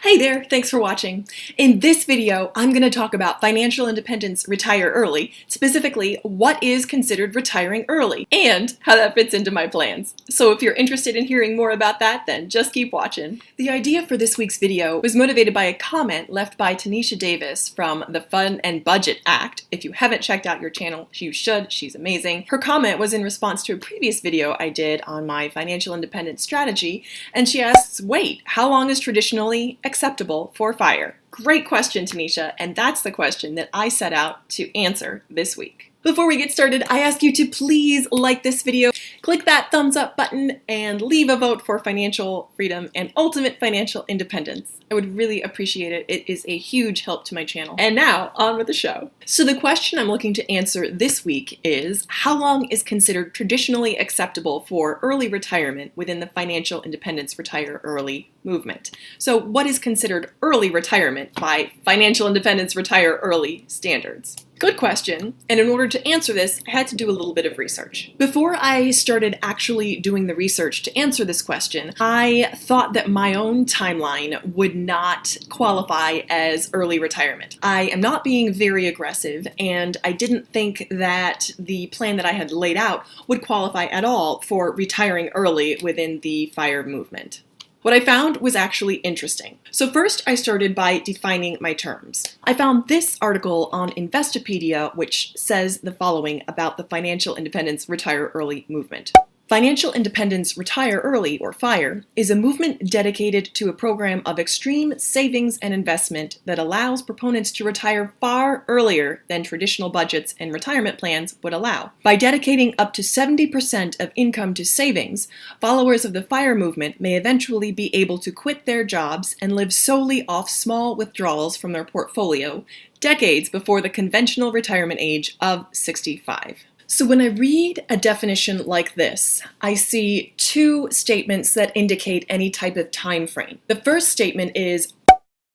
Hey there, thanks for watching. In this video, I'm going to talk about financial independence retire early, specifically what is considered retiring early, and how that fits into my plans. So if you're interested in hearing more about that, then just keep watching. The idea for this week's video was motivated by a comment left by Tanisha Davis from the Fun and Budget Act. If you haven't checked out your channel, you should. She's amazing. Her comment was in response to a previous video I did on my financial independence strategy, and she asks, wait, how long is traditionally acceptable for FIRE? Great question, Tanisha, and that's the question that I set out to answer this week. Before we get started, I ask you to please like this video, click that thumbs up button, and leave a vote for financial freedom and ultimate financial independence. I would really appreciate it. It is a huge help to my channel. And now, on with the show. So the question I'm looking to answer this week is, how long is considered traditionally acceptable for early retirement within the financial independence retire early movement? So what is considered early retirement by financial independence retire early standards? Good question, and in order to answer this, I had to do a little bit of research. Before I started actually doing the research to answer this question, I thought that my own timeline would not qualify as early retirement. I am not being very aggressive, and I didn't think that the plan that I had laid out would qualify at all for retiring early within the FIRE movement. What I found was actually interesting. So first I started by defining my terms. I found this article on Investopedia which says the following about the financial independence retire early movement. Financial Independence Retire Early, or FIRE, is a movement dedicated to a program of extreme savings and investment that allows proponents to retire far earlier than traditional budgets and retirement plans would allow. By dedicating up to 70% of income to savings, followers of the FIRE movement may eventually be able to quit their jobs and live solely off small withdrawals from their portfolio, decades before the conventional retirement age of 65. So when I read a definition like this, I see two statements that indicate any type of time frame. The first statement is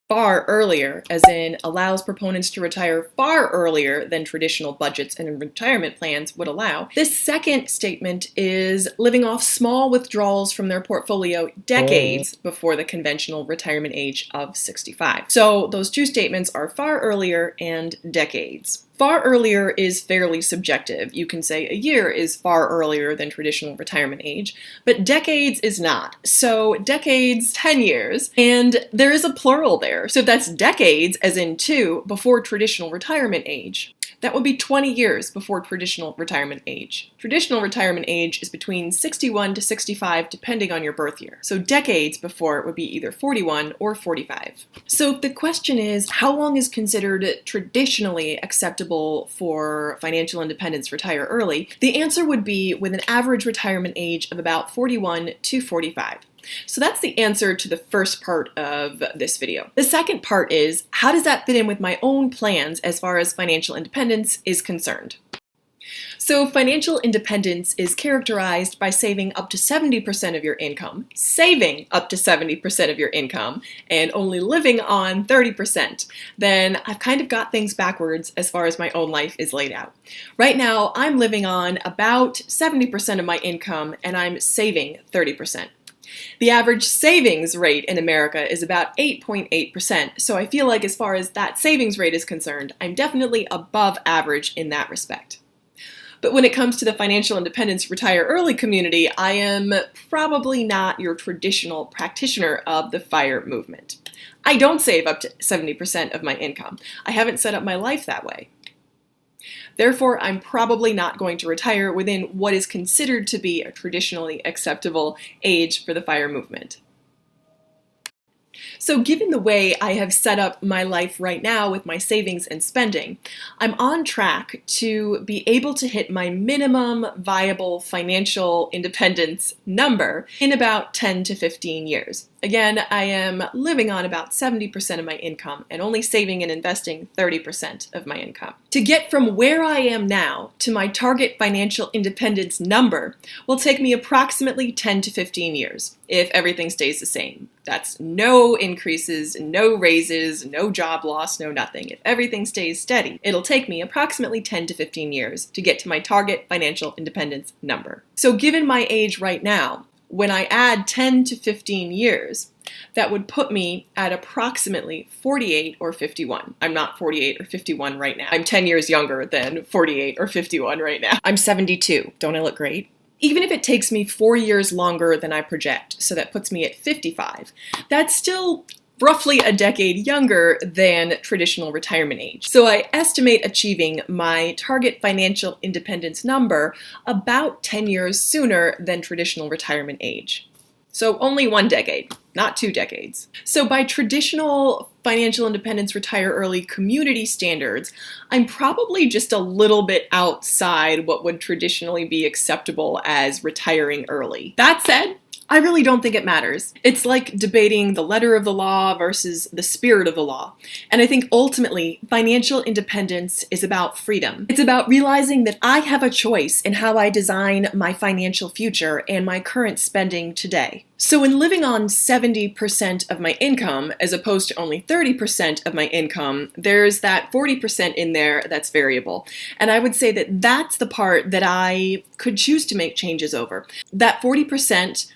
far earlier, as in allows proponents to retire far earlier than traditional budgets and retirement plans would allow. This second statement is living off small withdrawals from their portfolio decades before the conventional retirement age of 65. So those two statements are far earlier and decades. Far earlier is fairly subjective. You can say a year is far earlier than traditional retirement age, but decades is not. So decades, 10 years, and there is a plural there. So if that's decades, as in 2, before traditional retirement age, that would be 20 years before traditional retirement age. Traditional retirement age is between 61 to 65 depending on your birth year. So decades before it would be either 41 or 45. So the question is, how long is considered traditionally acceptable for financial independence retire early? The answer would be with an average retirement age of about 41 to 45. So that's the answer to the first part of this video. The second part is, how does that fit in with my own plans as far as financial independence is concerned? So financial independence is characterized by saving up to 70% of your income, saving up to 70% of your income, and only living on 30%. Then I've kind of got things backwards as far as my own life is laid out. Right now, I'm living on about 70% of my income, and I'm saving 30%. The average savings rate in America is about 8.8%, so I feel like as far as that savings rate is concerned, I'm definitely above average in that respect. But when it comes to the financial independence retire early community, I am probably not your traditional practitioner of the FIRE movement. I don't save up to 70% of my income. I haven't set up my life that way. Therefore, I'm probably not going to retire within what is considered to be a traditionally acceptable age for the FIRE movement. So given the way I have set up my life right now with my savings and spending, I'm on track to be able to hit my minimum viable financial independence number in about 10 to 15 years. Again, I am living on about 70% of my income and only saving and investing 30% of my income. To get from where I am now to my target financial independence number will take me approximately 10 to 15 years if everything stays the same. That's no increases, no raises, no job loss, no nothing. If everything stays steady, it'll take me approximately 10 to 15 years to get to my target financial independence number. So given my age right now, when I add 10 to 15 years, that would put me at approximately 48 or 51. I'm not 48 or 51 right now. I'm 10 years younger than 48 or 51 right now. I'm 72. Don't I look great? Even if it takes me 4 years longer than I project, so that puts me at 55, that's still roughly a decade younger than traditional retirement age. So I estimate achieving my target financial independence number about 10 years sooner than traditional retirement age. So only 1 decade, not 2 decades. So by traditional financial independence retire early community standards, I'm probably just a little bit outside what would traditionally be acceptable as retiring early. That said, I really don't think it matters. It's like debating the letter of the law versus the spirit of the law. And I think ultimately, financial independence is about freedom. It's about realizing that I have a choice in how I design my financial future and my current spending today. So in living on 70% of my income, as opposed to only 30% of my income, there's that 40% in there that's variable. And I would say that that's the part that I could choose to make changes over. That 40%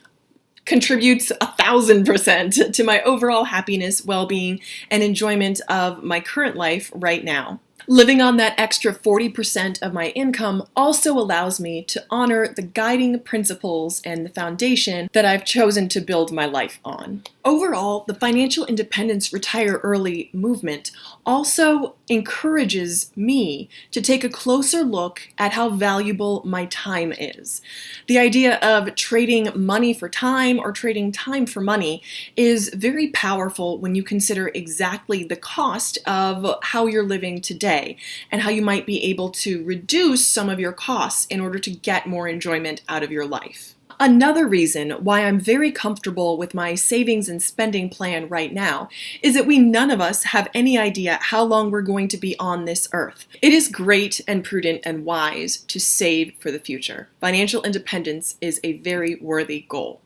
contributes 1,000% to my overall happiness, well-being, and enjoyment of my current life right now. Living on that extra 40% of my income also allows me to honor the guiding principles and the foundation that I've chosen to build my life on. Overall, the financial independence retire early movement also encourages me to take a closer look at how valuable my time is. The idea of trading money for time or trading time for money is very powerful when you consider exactly the cost of how you're living today and how you might be able to reduce some of your costs in order to get more enjoyment out of your life. Another reason why I'm very comfortable with my savings and spending plan right now is that none of us have any idea how long we're going to be on this earth. It is great and prudent and wise to save for the future. Financial independence is a very worthy goal.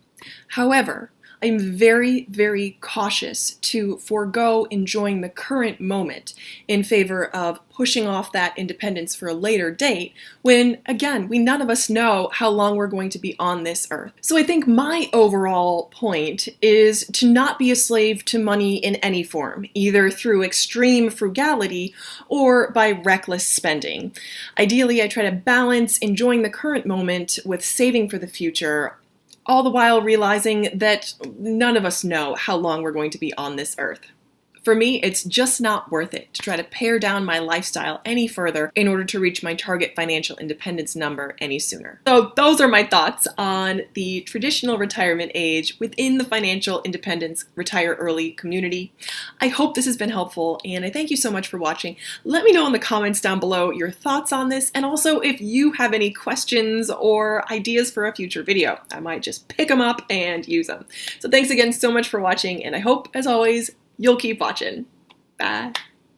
However, I'm very, very cautious to forego enjoying the current moment in favor of pushing off that independence for a later date when, again, none of us know how long we're going to be on this earth. So I think my overall point is to not be a slave to money in any form, either through extreme frugality or by reckless spending. Ideally, I try to balance enjoying the current moment with saving for the future, all the while realizing that none of us know how long we're going to be on this earth. For me, it's just not worth it to try to pare down my lifestyle any further in order to reach my target financial independence number any sooner. So those are my thoughts on the traditional retirement age within the financial independence retire early community. I hope this has been helpful, and I thank you so much for watching. Let me know in the comments down below your thoughts on this, and also if you have any questions or ideas for a future video. I might just pick them up and use them. So thanks again so much for watching, and I hope, as always, you'll keep watching. Bye.